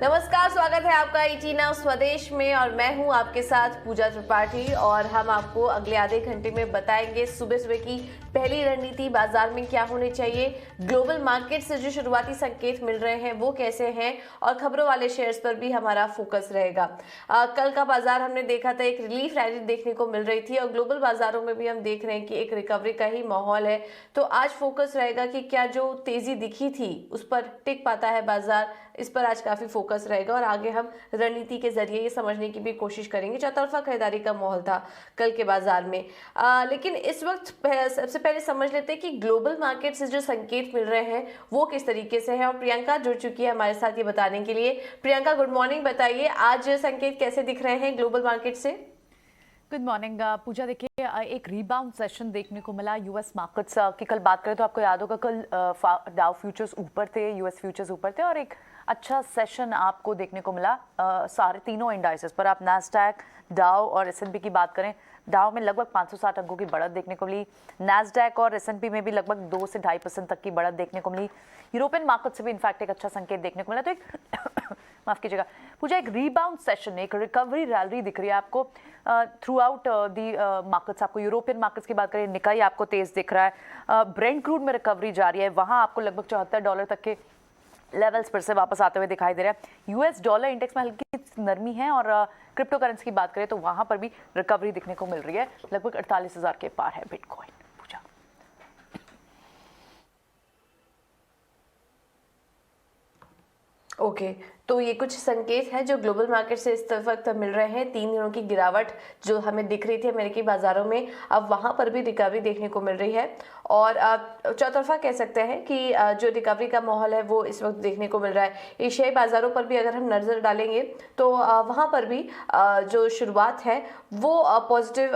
नमस्कार, स्वागत है आपका ईटी नाउ स्वदेश में और मैं हूं आपके साथ पूजा त्रिपाठी। और हम आपको अगले आधे घंटे में बताएंगे सुबह सुबह की पहली रणनीति बाजार में क्या होनी चाहिए, ग्लोबल मार्केट से जो शुरुआती संकेत मिल रहे हैं वो कैसे हैं और खबरों वाले शेयर्स पर भी हमारा फोकस रहेगा। कल का बाजार हमने देखा था, एक रिलीफ रैली देखने को मिल रही थी और ग्लोबल बाजारों में भी हम देख रहे हैं कि एक रिकवरी का ही माहौल है। तो आज फोकस रहेगा कि क्या जो तेजी दिखी थी उस पर टिक पाता है बाजार, इस पर आज काफी फोकस रहेगा और आगे हम रणनीति के जरिए ये समझने की भी कोशिश करेंगे। चौतरफा खरीदारी का माहौल था कल के बाजार में, लेकिन इस वक्त सबसे पहले समझ लेते हैं कि ग्लोबल मार्केट से जो संकेत मिल रहे हैं वो किस तरीके से है। और प्रियंका जुड़ चुकी है हमारे साथ ये बताने के लिए। प्रियंका, गुड मॉर्निंग, बताइए आज संकेत कैसे दिख रहे हैं ग्लोबल मार्केट से। गुड मॉर्निंग पूजा। देखिए, एक रीबाउंड सेशन देखने को मिला यूएस मार्केट्स की। कल बात करें तो आपको याद होगा कल डाउ फ्यूचर्स ऊपर थे, यूएस फ्यूचर्स ऊपर थे और एक अच्छा सेशन आपको देखने को मिला सारे तीनों इंडाइसेस पर। आप नैस्डैक, डाउ और एसएनपी की बात करें, डाउ में लगभग 560 अंकों की बढ़त देखने को मिली, नैस्डैक और एसएनपी में भी लगभग 2 से 2.5% तक की बढ़त देखने को मिली। यूरोपियन मार्केट से भी इनफैक्ट एक अच्छा संकेत देखने को मिला। तो एक माफ कीजिएगा पूजा, एक रीबाउंड सेशन, एक रिकवरी रैली दिख रही है आपको थ्रू आउट दी मार्केट्स। आपको यूरोपियन मार्केट्स की बात करें, निकाई आपको तेज दिख रहा है, ब्रेंट क्रूड में रिकवरी जारी है, वहां आपको लगभग $74 तक के लेवल्स पर से वापस आते हुए दिखाई दे रहा है। यूएस डॉलर इंडेक्स में हल्की नरमी है और क्रिप्टो करेंसी की बात करें तो वहां पर भी रिकवरी दिखने को मिल रही है, लगभग 48,000 के पार है बिटकॉइन। पूजा, ओके, तो ये कुछ संकेत है जो ग्लोबल मार्केट से इस वक्त मिल रहे हैं। 3 दिनों की गिरावट जो हमें दिख रही थी अमेरिकी बाजारों में, अब वहां पर भी रिकवरी देखने को मिल रही है। और चौतरफा कह सकते हैं कि जो रिकवरी का माहौल है वो इस वक्त देखने को मिल रहा है। एशियाई बाजारों पर भी अगर हम नजर डालेंगे तो वहां पर भी जो शुरुआत है वो पॉजिटिव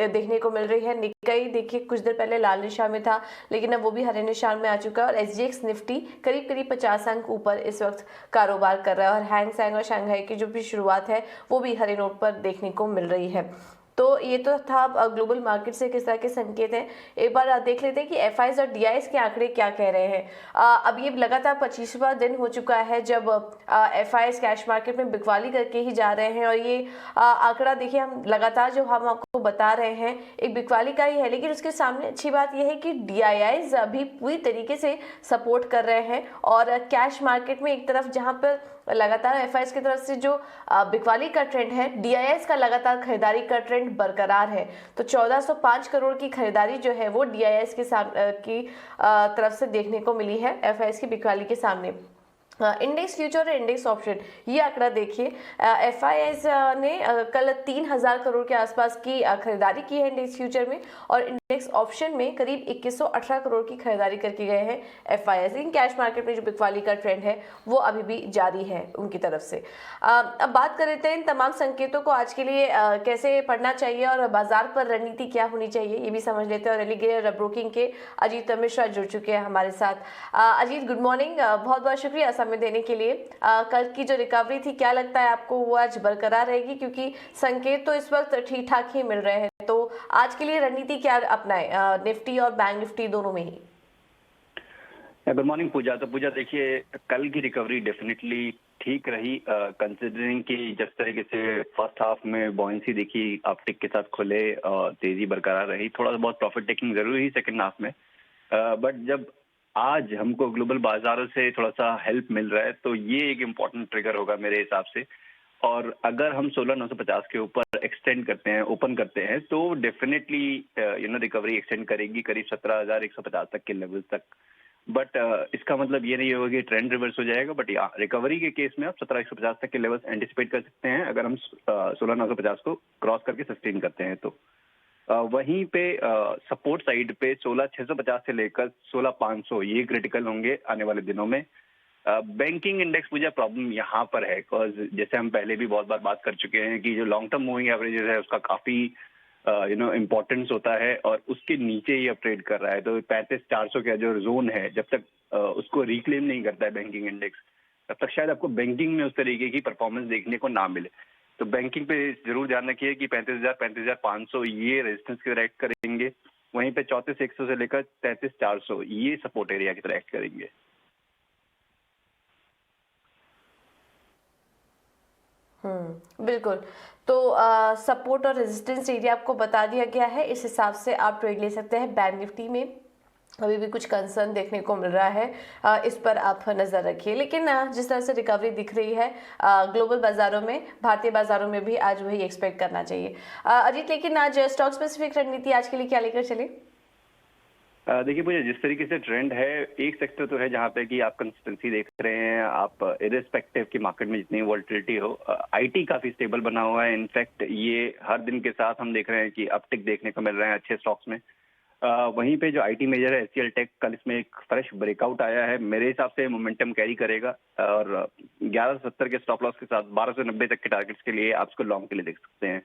देखने को मिल रही है। निकाई देखिए कुछ देर पहले लाल निशान में था, लेकिन अब वो भी हरे निशान में आ चुका है और एसजीएक्स निफ्टी करीब करीब 50 अंक ऊपर इस वक्त कारोबार कर रहा है। और हैंग सेंग और शंघाई की जो भी शुरुआत है वो भी हरे नोट पर देखने को मिल रही है। तो ये तो था ग्लोबल मार्केट से किस तरह के संकेत हैं। एक बार देख लेते हैं कि एफआईज और डीआईएस के आंकड़े क्या कह रहे हैं। अब ये लगातार 25वां दिन हो चुका है जब एफआईज कैश मार्केट में बिकवाली करके ही जा रहे हैं। और ये आंकड़ा देखिए, हम लगातार जो हम आपको बता रहे हैं एक बिकवाली का ही है, लेकिन उसके सामने अच्छी बात यह है कि डीआईआईज अभी पूरी तरीके से सपोर्ट कर रहे हैं। और कैश मार्केट में एक तरफ जहां पर लगातार एफआईएस की तरफ से जो बिकवाली का ट्रेंड है, डीआईएस का लगातार खरीदारी का ट्रेंड बरकरार है। तो 1405 करोड़ की खरीदारी जो है वो डीआईएस की तरफ से देखने को मिली है एफआईएस की बिकवाली के सामने। इंडेक्स फ्यूचर और इंडेक्स ऑप्शन, ये आंकड़ा देखिए, एफआईएस ने कल 3000 करोड़ के आसपास की खरीदारी की है इंडेक्स फ्यूचर में, और इंडेक्स ऑप्शन में करीब 2118 करोड़ की खरीदारी करके गए हैं एफआईएस। लेकिन कैश मार्केट में जो बिकवाली का ट्रेंड है वो अभी भी जारी है उनकी तरफ से। अब बात कर लेते हैं इन तमाम संकेतों को आज के लिए कैसे पढ़ना चाहिए और बाजार पर रणनीति क्या होनी चाहिए, ये भी समझ लेते हैं। और एलिगेयर ब्रोकिंग के अजीत मिश्रा जुड़ चुके हैं हमारे साथ। अजीत, गुड मॉर्निंग, बहुत बहुत शुक्रिया समय देने के लिए। कल की जो रिकवरी थी, क्या लगता है आपको वो आज बरकरार रहेगी, क्योंकि संकेत तो इस वक्त ठीक ठाक ही मिल रहे हैं। तो आज के लिए रणनीति क्या अपनाए निफ्टी और बैंक निफ्टी दोनों में ही? गुड मॉर्निंग पूजा। तो पूजा देखिए, कल की रिकवरी डेफिनेटली ठीक रही, कंसिडरिंग कि जिस तरीके से फर्स्ट हाफ में बॉयंसी देखी, अपटिक के साथ खुले, तेजी बरकरार रही, थोड़ा बहुत प्रॉफिट टेकिंग जरूरी ही सेकंड हाफ में। बट जब आज हमको ग्लोबल बाजारों से थोड़ा सा हेल्प मिल रहा है तो ये एक इम्पॉर्टेंट ट्रिगर होगा मेरे हिसाब से। और अगर हम 16,950 के ऊपर एक्सटेंड करते हैं, ओपन करते हैं, तो डेफिनेटली रिकवरी एक्सटेंड करेगी करीब 17,150 तक के लेवल तक। बट इसका मतलब ये नहीं होगा कि ट्रेंड रिवर्स हो जाएगा। बट या रिकवरी के केस में आप 17,150 तक के लेवल्स एंटिसिपेट कर सकते हैं अगर हम 16,950 को क्रॉस करके सस्टेन करते हैं तो। वहीं पे सपोर्ट साइड पे 16,650 से लेकर 16,500 ये क्रिटिकल होंगे आने वाले दिनों में। बैंकिंग इंडेक्स मुझे प्रॉब्लम यहाँ पर है, बिकॉज जैसे हम पहले भी बहुत बार बात कर चुके हैं कि जो लॉन्ग टर्म मूविंग एवरेजेस है उसका काफी इम्पोर्टेंस होता है और उसके नीचे ही अब ट्रेड कर रहा है। तो 35,400 का जो जोन है, जब तक उसको रिक्लेम नहीं करता है बैंकिंग इंडेक्स, तब तक शायद आपको बैंकिंग में उस तरीके की परफॉर्मेंस देखने को ना मिले। तो बैंकिंग पे जरूर ध्यान रखिए कि 35,000 35,500 ये रेजिस्टेंस की तरह एक्ट करेंगे। वहीं पे 34,100 से लेकर 33,400 ये सपोर्ट एरिया की तरह एक्ट करेंगे। बिल्कुल। तो सपोर्ट और रेजिस्टेंस एरिया आपको बता दिया गया है, इस हिसाब से आप ट्रेड ले सकते हैं। बैंक निफ्टी में अभी भी कुछ कंसर्न देखने को मिल रहा है, इस पर आप नज़र रखिए। लेकिन जिस तरह से रिकवरी दिख रही है ग्लोबल बाजारों में, भारतीय बाजारों में भी आज वही एक्सपेक्ट करना चाहिए। अजीत, लेकिन आज स्टॉक स्पेसिफिक रणनीति आज के लिए क्या लेकर चले? देखिए मुझे जिस तरीके से ट्रेंड है, एक सेक्टर तो है जहाँ पे कि आप कंसिस्टेंसी देख रहे हैं, आप इरेस्पेक्टिव की मार्केट में जितनी वॉलिटिलिटी हो, आईटी काफी स्टेबल बना हुआ है। इनफैक्ट ये हर दिन के साथ हम देख रहे हैं कि अपटिक देखने को मिल रहे हैं अच्छे स्टॉक्स में। वहीं पे जो आईटी मेजर है एचसीएल टेक, कल इसमें एक फ्रेश ब्रेकआउट आया है, मेरे हिसाब से मोमेंटम कैरी करेगा और 1170 के स्टॉप लॉस के साथ 1290 तक के टारगेट्स के लिए आप इसको लॉन्ग के लिए देख सकते हैं।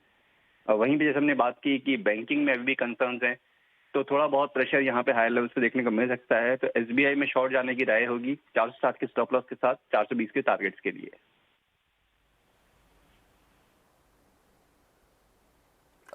वहीं पे जैसे हमने बात की कि बैंकिंग में अभी भी कंसर्न्स हैं, तो थोड़ा बहुत प्रेशर यहाँ पे हाई लेवल पे देखने को मिल सकता है। तो एसबीआई में शॉर्ट जाने की राय होगी 407 के स्टॉप लॉस के साथ 420 के टारगेट्स के लिए।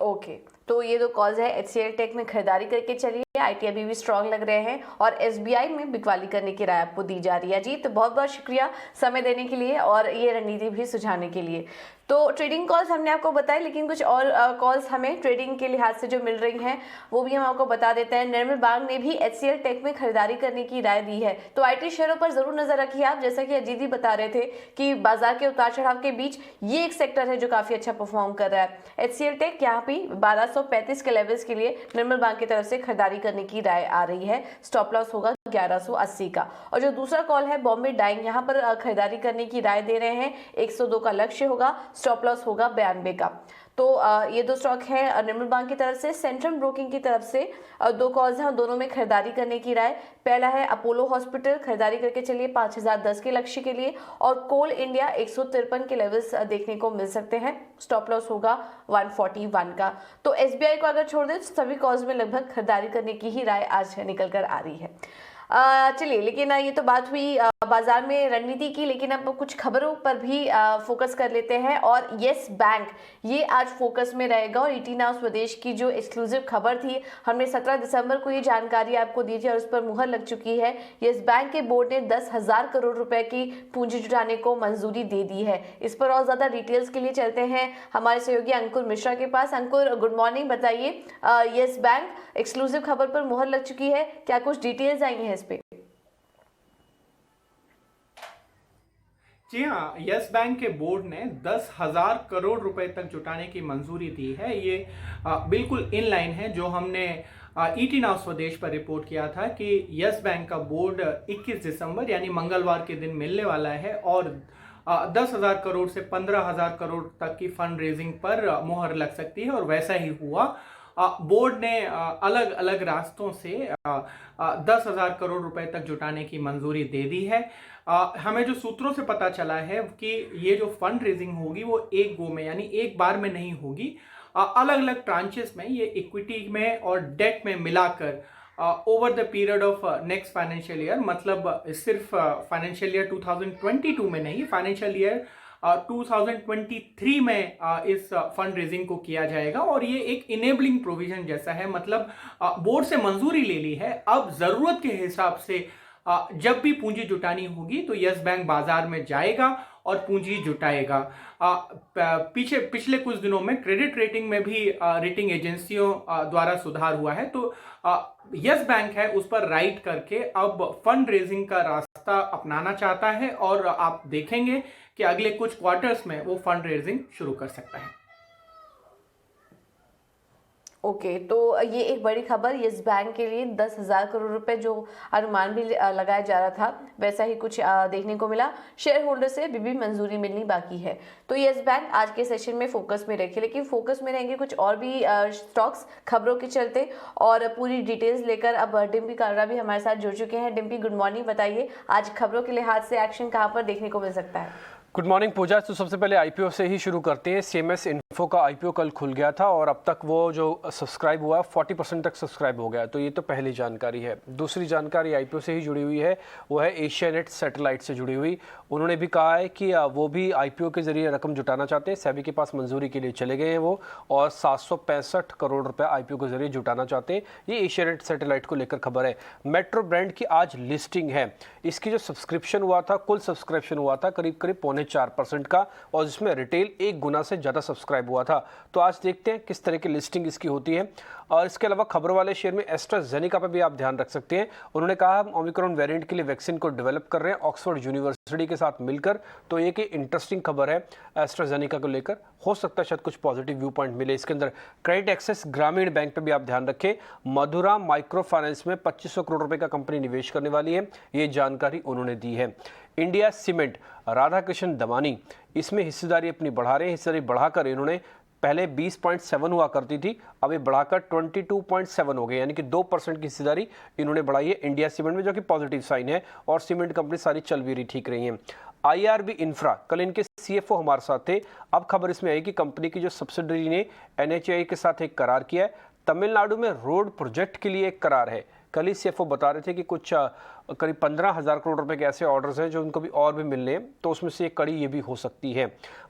ओके, तो ये दो कॉल्स है। एचसीएल टेक में खरीदारी करके चलिए, आईटी अभी भी स्ट्रांग लग रहे हैं, और एसबीआई में बिकवाली करने की राय आपको दी जा रही है। जी, तो बहुत बहुत शुक्रिया समय देने के लिए और ये रणनीति भी सुझाने के लिए। तो ट्रेडिंग कॉल्स हमने आपको बताई, लेकिन कुछ और कॉल्स हमें ट्रेडिंग के लिहाज से जो मिल रही हैं वो भी हम आपको बता देते हैं। निर्मल बांग ने भी एचसीएल टेक में खरीदारी करने की राय दी है, तो आईटी शेयरों पर जरूर नजर रखिए आप। जैसा कि अजीत जी बता रहे थे कि बाजार के उतार चढ़ाव के बीच ये एक सेक्टर है जो काफी अच्छा परफॉर्म कर रहा है। एचसीएल टेक यहाँ पे 1235 के लेवल्स के लिए निर्मल बांग की तरफ से खरीदारी करने की राय आ रही है। स्टॉप लॉस होगा 1180 का। और जो दूसरा कॉल है बॉम्बे डाइंग, यहाँ पर खरीदारी करने की राय दे रहे हैं। 102 का लक्ष्य होगा, स्टॉप लॉस होगा 92 का। तो ये दो स्टॉक है निर्मल बांग की तरफ से। सेंट्रम ब्रोकिंग की तरफ से दो कॉल्स हैं, दोनों में खरीदारी करने की राय। पहला है अपोलो हॉस्पिटल, खरीदारी करके चलिए 5010 के लक्ष्य के लिए, और कोल इंडिया 153 के लेवल्स देखने को मिल सकते हैं। स्टॉप लॉस होगा 141 का। तो एसबीआई को अगर छोड़ दें तो सभी कॉल्स में लगभग खरीदारी करने की ही राय आज निकल कर आ रही है। चलिए, लेकिन ये तो बात हुई बाजार में रणनीति की, लेकिन अब कुछ खबरों पर भी फोकस कर लेते हैं। और यस बैंक ये आज फोकस में रहेगा, और ईटी नाउ स्वदेश की जो एक्सक्लूसिव खबर थी, हमने 17 दिसंबर को ये जानकारी आपको दी थी और उस पर मुहर लग चुकी है। यस बैंक के बोर्ड ने 10,000 करोड़ रुपए की पूंजी जुटाने को मंजूरी दे दी है। इस पर और ज्यादा डिटेल्स के लिए चलते हैं हमारे सहयोगी अंकुर मिश्रा के पास। अंकुर, गुड मॉर्निंग, बताइए यस बैंक एक्सक्लूसिव खबर पर मुहर लग चुकी है, क्या कुछ डिटेल्स आई हैं इस पे? जी हाँ, यस बैंक के बोर्ड ने 10,000 करोड़ रुपए तक जुटाने की मंजूरी दी है। ये बिल्कुल इन लाइन है जो हमने ईटी नाउ स्वदेश पर रिपोर्ट किया था कि यस बैंक का बोर्ड 21 दिसंबर यानी मंगलवार के दिन मिलने वाला है और 10,000 करोड़ से 15,000 करोड़ तक की फंड रेजिंग पर मुहर लग सकती है, और वैसा ही हुआ। बोर्ड ने अलग अलग रास्तों से 10,000 करोड़ रुपए तक जुटाने की मंजूरी दे दी है। हमें जो सूत्रों से पता चला है कि ये जो फंड रेजिंग होगी वो एक गो में यानी एक बार में नहीं होगी, अलग अलग ट्रांचेस में, ये इक्विटी में और डेट में मिलाकर over the period of next financial year, मतलब सिर्फ फाइनेंशियल ईयर 2022 में नहीं, फाइनेंशियल ईयर 2023 में इस फंड रेजिंग को किया जाएगा। और ये एक इनेबलिंग प्रोविजन जैसा है, मतलब बोर्ड से मंजूरी ले ली है, अब जरूरत के हिसाब से जब भी पूंजी जुटानी होगी तो यस बैंक बाजार में जाएगा और पूंजी जुटाएगा। पिछले कुछ दिनों में क्रेडिट रेटिंग में भी रेटिंग एजेंसियों द्वारा सुधार हुआ है, तो यस बैंक है उस पर राइट करके अब फंड रेजिंग का रास्ता अपनाना चाहता है, और आप देखेंगे कि अगले कुछ क्वार्टर्स में वो फंड रेजिंग शुरू कर सकता है। ओके, तो ये एक बड़ी खबर यस बैंक के लिए। 10,000 करोड़ रुपए जो अनुमान भी लगाया जा रहा था, वैसा ही कुछ देखने को मिला। शेयर होल्डर से अभी भी मंजूरी मिलनी बाकी है। तो यस बैंक आज के सेशन में फोकस में रखिए, लेकिन फोकस में रहेंगे कुछ और भी स्टॉक्स खबरों के चलते। और पूरी डिटेल्स लेकर अब डिम्पी कालरा भी हमारे साथ जुड़ चुके हैं। डिम्पी, गुड मॉर्निंग, बताइए आज खबरों के लिहाज से एक्शन कहाँ पर देखने को मिल सकता है? गुड मॉर्निंग पूजा। तो सबसे पहले आईपीओ से ही शुरू करते हैं। सीएमएस इन्फो का आईपीओ कल खुल गया था और अब तक वो जो सब्सक्राइब हुआ 40% तक सब्सक्राइब हो गया, तो ये तो पहली जानकारी है। दूसरी जानकारी आईपीओ से ही जुड़ी हुई है, वो है एशियानेट सैटेलाइट से जुड़ी हुई। उन्होंने भी कहा है कि वो भी आईपीओ के जरिए रकम जुटाना चाहते हैं। सेबी के पास मंजूरी के लिए चले गए हैं वो, और 765 करोड़ रुपए आईपीओ के जरिए जुटाना चाहते हैं। ये एशियानेट सैटेलाइट को लेकर खबर है। मेट्रो ब्रांड की आज लिस्टिंग है। इसकी जो सब्सक्रिप्शन हुआ था, कुल सब्सक्रिप्शन हुआ था करीब करीब 4% का, और जिसमें रिटेल 1 गुना से ज़्यादा सब्सक्राइब हुआ था। तो आज देखते हैं किस तरह की लिस्टिंग इसकी होती है। और इसके अलावा खबरों वाले शेयर में एस्ट्राजेनेका पर भी आप ध्यान रख सकते हैं। उन्होंने कहा हम ओमिक्रॉन वेरिएंट के लिए वैक्सीन को डेवलप कर रहे हैं ऑक्सफोर्ड यूनिवर्सिटी के साथ मिलकर। तो एक इंटरेस्टिंग खबर है एस्ट्राजेनेका को लेकर, हो सकता है शायद कुछ पॉजिटिव व्यू पॉइंट मिले इसके अंदर। क्रेडिट एक्सेस ग्रामीण बैंक पे भी आप ध्यान रखें। मधुरा माइक्रो फाइनेंस में 2500 करोड़ रुपए का कंपनी निवेश करने वाली है, ये जानकारी उन्होंने दी है। इंडिया सीमेंट राधाकृष्ण दमानी इसमें हिस्सेदारी अपनी बढ़ा रहे हैं। हिस्सेदारी बढ़ाकर इन्होंने पहले 20.7 हुआ करती थी, अब ये बढ़ाकर 22.7 हो गए, यानी कि 2% की हिस्सेदारी इन्होंने बढ़ाई है इंडिया सीमेंट में, जो कि पॉजिटिव साइन है। और सीमेंट कंपनी सारी चल भी रही ठीक रही हैं। IRB इंफ्रा, कल इनके CFO हमारे साथ थे। अब खबर इसमें आई कि कंपनी की जो सब्सिडरी ने NHAI के साथ एक करार किया है। तमिलनाडु में रोड प्रोजेक्ट के लिए एक करार है। कल ही CFO बता रहे थे कि कुछ करीब 15,000 करोड़ रुपए के ऐसे ऑर्डर्स हैं जो उनको भी और भी मिलने हैं, तो उसमें से एक कड़ी ये भी हो सकती है।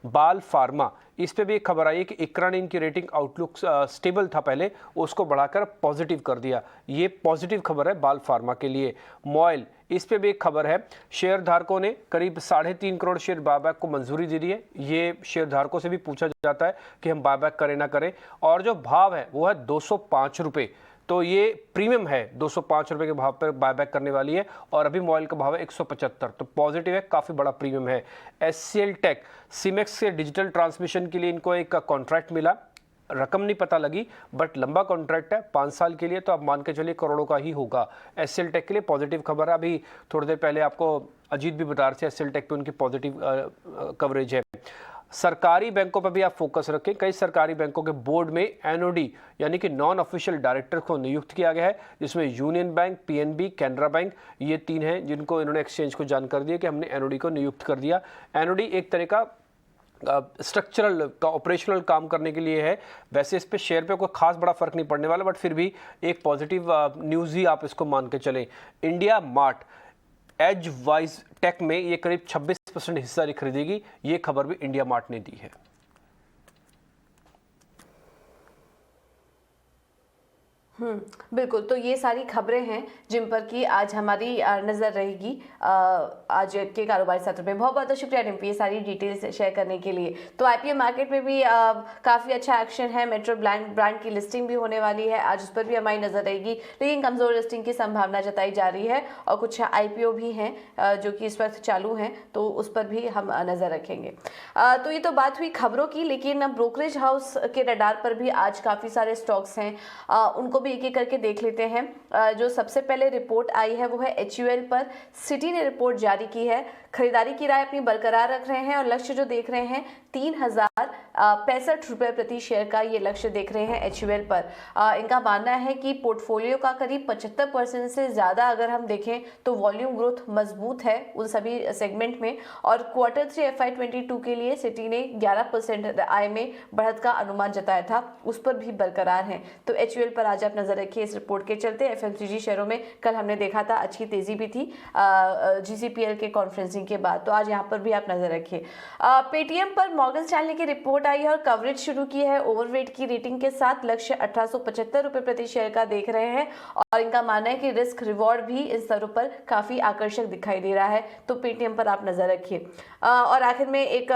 बाल फार्मा, इस पे भी एक खबर आई है कि इकरा ने इनकी रेटिंग आउटलुक स्टेबल था पहले, उसको बढ़ाकर पॉजिटिव कर दिया। ये पॉजिटिव खबर है बाल फार्मा के लिए। मॉयल, इस पे भी एक खबर है, शेयर धारकों ने करीब 3.5 करोड़ शेयर बायबैक को मंजूरी दे दी है। ये शेयर धारकों से भी पूछा जाता है कि हम बायबैक करें ना करें, और जो भाव है वो है 205 रुपये। तो ये प्रीमियम है, 205 रुपये के भाव पर बायबैक करने वाली है, और अभी मॉइल का भाव है 175, तो पॉजिटिव है, काफ़ी बड़ा प्रीमियम है। SCL टेक, सीमेक्स के डिजिटल ट्रांसमिशन के लिए इनको एक कॉन्ट्रैक्ट मिला, रकम नहीं पता लगी, बट लंबा कॉन्ट्रैक्ट है 5 साल के लिए, तो आप मान के चलिए करोड़ों का ही होगा। SCL टेक के लिए पॉजिटिव खबर है। अभी थोड़ी देर पहले आपको अजीत भी बता रहे थे SCL टेक पे उनकी पॉजिटिव कवरेज है। सरकारी बैंकों पर भी आप फोकस रखें। कई सरकारी बैंकों के बोर्ड में NOD यानी कि नॉन ऑफिशियल डायरेक्टर को नियुक्त किया गया है, जिसमें union bank, PNB, Canara bank, ये 3 हैं जिनको इन्होंने एक्सचेंज को जानकारी दी कि हमने NOD को नियुक्त कर दिया। NOD एक तरह का स्ट्रक्चरल का ऑपरेशनल काम करने के लिए है। वैसे इस पे शेयर पे कोई खास बड़ा फर्क नहीं पड़ने वाला, बट फिर भी एक पॉजिटिव न्यूज़ ही आप इसको मान के चलें। इंडिया मार्ट एज वाइज टेक में ये करीब 26% हिस्सा खरीदेगी, ये खबर भी इंडिया मार्ट ने दी है। बिल्कुल, तो ये सारी खबरें हैं जिन पर कि आज हमारी नज़र रहेगी आज के कारोबारी सत्र में। बहुत बहुत शुक्रिया रिम्पी, ये सारी डिटेल्स शेयर करने के लिए। तो IPO मार्केट में भी काफ़ी अच्छा एक्शन है। मेट्रो ब्रांड की लिस्टिंग भी होने वाली है, आज उस पर भी हमारी नज़र रहेगी, लेकिन कमज़ोर लिस्टिंग की संभावना जताई जा रही है। और कुछ IPO भी हैं जो कि इस वक्त चालू हैं, तो उस पर भी हम नज़र रखेंगे। तो ये तो बात हुई खबरों की, लेकिन ब्रोकरेज हाउस के रडार पर भी आज काफ़ी सारे स्टॉक्स हैं, उनको एक एक करके देख लेते हैं। जो सबसे पहले रिपोर्ट आई है वो है HUL पर। सिटी ने रिपोर्ट जारी की है, खरीदारी की राय अपनी बरकरार रख रहे हैं और लक्ष्य जो देख रहे हैं 3065 रुपए प्रति शेयर का ये लक्ष्य देख रहे हैं HUL पर। इनका मानना है कि पोर्टफोलियो का करीब 75% से ज़्यादा अगर हम देखें तो वॉल्यूम ग्रोथ मजबूत है उन सभी सेगमेंट में, और Q3 FY22 के लिए सिटी ने 11% आय में बढ़त का अनुमान जताया था, उस पर भी बरकरार है। तो HUL पर आज आप नजर रखिए इस रिपोर्ट के चलते। FMCG शेयरों में कल हमने देखा था अच्छी तेजी भी थी GCPL के कॉन्फ्रेंसिंग के बाद, तो आज यहाँ पर भी आप नजर रखिए। पेटीएम पर मॉर्गन स्टैनली की रिपोर्ट आई है और कवरेज शुरू की है ओवरवेट की रेटिंग के साथ। लक्ष्य 1875 रुपए प्रति शेयर का देख रहे हैं और इनका मानना है कि रिस्क रिवॉर्ड भी इन स्तरों पर काफी आकर्षक दिखाई दे रहा है, तो पेटीएम पर आप नजर रखिए। और आखिर में एक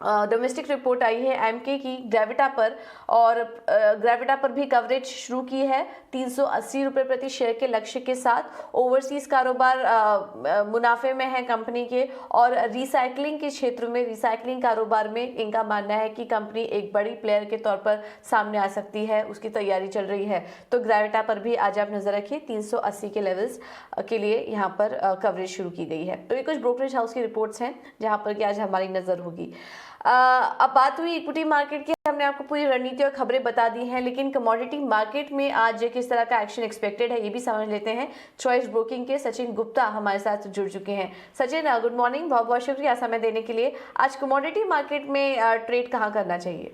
डोमेस्टिक रिपोर्ट आई है एमके की ग्रेविटा पर, और ग्रेविटा पर भी कवरेज शुरू की है 380 रुपये प्रति शेयर के लक्ष्य के साथ। ओवरसीज कारोबार मुनाफे में है कंपनी के, और रिसाइकलिंग के क्षेत्र में, रिसाइकलिंग कारोबार में इनका मानना है कि कंपनी एक बड़ी प्लेयर के तौर पर सामने आ सकती है, उसकी तैयारी चल रही है। तो ग्रेविटा पर भी आज आप नजर रखिए 380 के लेवल्स के लिए यहाँ पर कवरेज शुरू की गई है। तो ये कुछ ब्रोकरेज हाउस की रिपोर्ट्स हैं जहाँ पर कि आज हमारी नजर होगी। अब बात हुई इक्विटी मार्केट की, हमने आपको पूरी रणनीति और खबरें बता दी हैं, लेकिन कमोडिटी मार्केट में आज किस तरह का एक्शन एक्सपेक्टेड है ये भी समझ लेते हैं। चॉइस ब्रोकिंग के सचिन गुप्ता हमारे साथ जुड़ चुके हैं। सचिन गुड मॉर्निंग, बहुत बहुत शुक्रिया समय देने के लिए। आज कमोडिटी मार्केट में ट्रेड कहाँ करना चाहिए?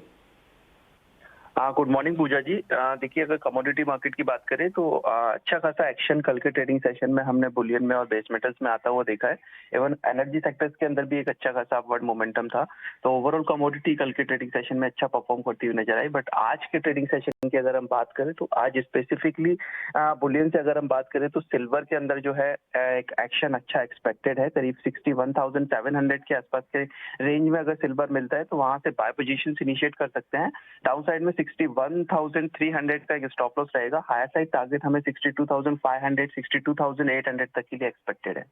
हाँ, गुड मॉर्निंग पूजा जी। देखिए, अगर कमोडिटी मार्केट की बात करें तो अच्छा खासा एक्शन कल के ट्रेडिंग सेशन में हमने बुलियन में और बेस मेटल्स में आता हुआ देखा है। इवन एनर्जी सेक्टर्स के अंदर भी एक अच्छा खासा अपवर्ड मोमेंटम था। तो ओवरऑल कमोडिटी कल के ट्रेडिंग सेशन में अच्छा परफॉर्म करती हुई नजर आई। बट आज के ट्रेडिंग सेशन की अगर हम बात करें तो आज स्पेसिफिकली बुलियन से अगर हम बात करें तो सिल्वर के अंदर जो है एक एक्शन अच्छा एक्सपेक्टेड है। करीब 61,700 के आसपास के रेंज में अगर सिल्वर मिलता है तो वहां से बाय पोजीशन इनिशिएट कर सकते हैं। डाउन साइड में 61,300 का एक स्टॉप लॉस रहेगा। हायर साइड टारगेट हमें 62,500 62,800 तक के लिए एक्सपेक्टेड है।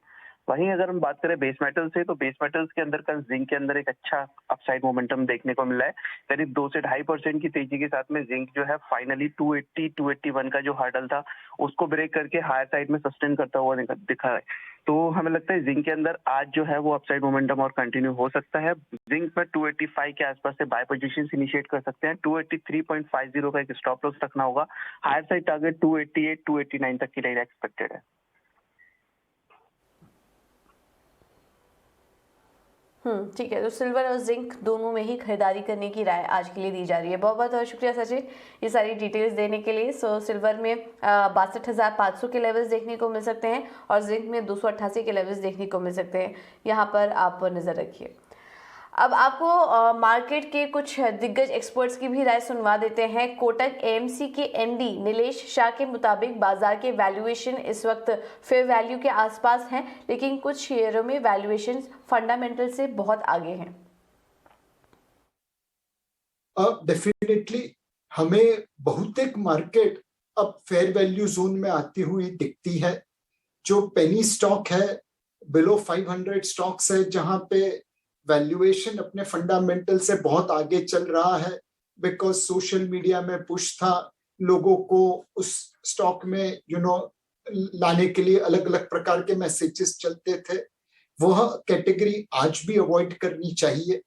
वहीं अगर हम बात करें बेस मेटल से तो बेस मेटल्स के अंदर कल जिंक के अंदर एक अच्छा अपसाइड मोमेंटम देखने को मिला है। करीब 2 से 2.5% की तेजी के साथ में जिंक जो है फाइनली 280 281 का जो हार्डल था उसको ब्रेक करके हायर साइड में सस्टेन करता हुआ दिखा है। तो हमें लगता है जिंक के अंदर आज जो है वो अपसाइड मोमेंटम और कंटिन्यू हो सकता है। जिंक में 285 के आसपास से बाय पोजीशन इनिशिएट कर सकते हैं। 283.50 का एक स्टॉप लॉस रखना होगा। हायर साइड टारगेट 288 289 तक की लाइन एक्सपेक्टेड है। ठीक है। तो सिल्वर और जिंक दोनों में ही खरीदारी करने की राय आज के लिए दी जा रही है। बहुत बहुत शुक्रिया सचिन ये सारी डिटेल्स देने के लिए। सो सिल्वर में 62,500 के लेवल्स देखने को मिल सकते हैं और जिंक में 288 के लेवल्स देखने को मिल सकते हैं। यहाँ पर आप नज़र रखिए। अब आपको मार्केट के कुछ दिग्गज एक्सपर्ट्स की भी राय सुनवा देते हैं। कोटक एएमसी के एमडी नीलेश शाह के मुताबिक बाजार के वैल्यूएशन इस वक्त फेयर वैल्यू के आसपास हैं, लेकिन कुछ शेयरों में वैल्यूएशन फंडामेंटल से बहुत आगे हैं। डेफिनेटली हमें बहुतेक मार्केट अब फेयर वैल्यू जोन में आती हुई दिखती है। जो पेनी स्टॉक है, बिलो 500 स्टॉक्स है जहां पे वैल्यूएशन अपने फंडामेंटल से बहुत आगे चल रहा है। बिकॉज सोशल मीडिया में पुश था, लोगों को उस स्टॉक में लाने के लिए अलग अलग प्रकार के मैसेजेस चलते थे। वह कैटेगरी आज भी अवॉइड करनी चाहिए।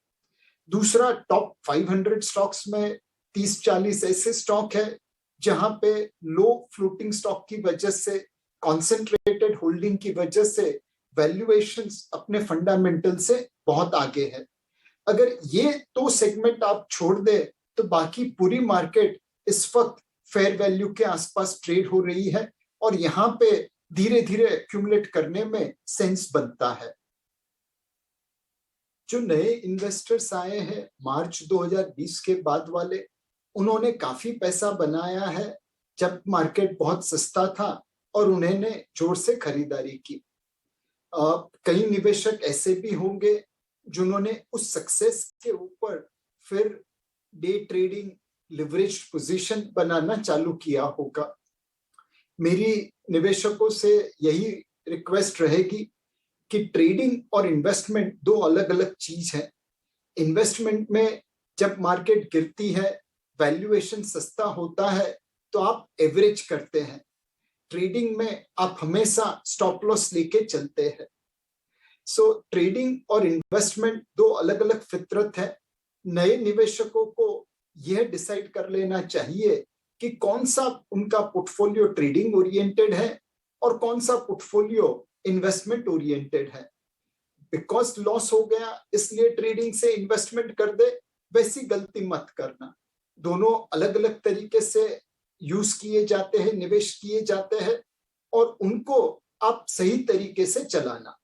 दूसरा, टॉप 500 स्टॉक्स में 30-40 ऐसे स्टॉक है जहां पे लो फ्लोटिंग स्टॉक की वजह से, कॉन्सेंट्रेटेड होल्डिंग की वजह से वैल्यूएशंस अपने फंडामेंटल से बहुत आगे है। अगर ये दो सेगमेंट आप छोड़ दे तो बाकी पूरी मार्केट इस वक्त फेयर वैल्यू के आसपास ट्रेड हो रही है और यहाँ पे धीरे धीरे एक्यूमुलेट करने में सेंस बनता है। जो नए इन्वेस्टर्स आए हैं मार्च 2020 के बाद वाले, उन्होंने काफी पैसा बनाया है जब मार्केट बहुत सस्ता था और उन्होंने जोर से खरीदारी की। कई निवेशक ऐसे भी होंगे जिन्होंने उस सक्सेस के ऊपर फिर डे ट्रेडिंग लिवरेज पोजीशन बनाना चालू किया होगा। मेरी निवेशकों से यही रिक्वेस्ट रहेगी कि ट्रेडिंग और इन्वेस्टमेंट दो अलग अलग चीज है। इन्वेस्टमेंट में जब मार्केट गिरती है, वैल्यूएशन सस्ता होता है तो आप एवरेज करते हैं। ट्रेडिंग में आप हमेशा स्टॉप लॉस लेके चलते हैं। सो ट्रेडिंग और इन्वेस्टमेंट दो अलग अलग फितरत है। नए निवेशकों को यह डिसाइड कर लेना चाहिए कि कौन सा उनका पोर्टफोलियो ट्रेडिंग ओरिएंटेड है और कौन सा पोर्टफोलियो इन्वेस्टमेंट ओरिएंटेड है। बिकॉज लॉस हो गया इसलिए ट्रेडिंग से इन्वेस्टमेंट कर दे, वैसी गलती मत करना। दोनों अलग अलग तरीके से यूज किए जाते हैं, निवेश किए जाते हैं और उनको आप सही तरीके से चलाना।